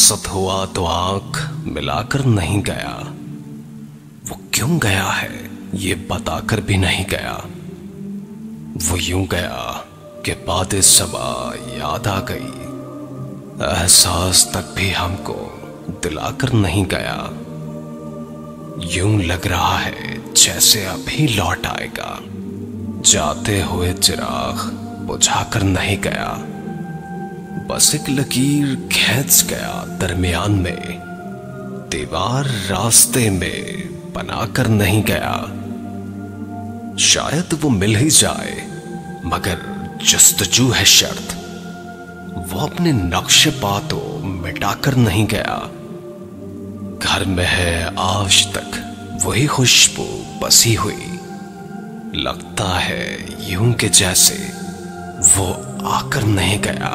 मकसद हुआ तो आंख मिलाकर नहीं गया। वो क्यों गया है ये बताकर भी नहीं गया। वो यूं गया कि बातें सबा याद आ गई, एहसास तक भी हमको दिलाकर नहीं गया। यूं लग रहा है जैसे अभी लौट आएगा, जाते हुए चिराग बुझाकर नहीं गया। बस एक लकीर खींच गया दरमियान में, दीवार रास्ते में बनाकर नहीं गया। शायद वो मिल ही जाए मगर जस्तजू है शर्त, वो अपने नक्शे पातों मिटाकर नहीं गया। घर में है आज तक वही खुशबू बसी हुई, लगता है यूं के जैसे वो आकर नहीं गया।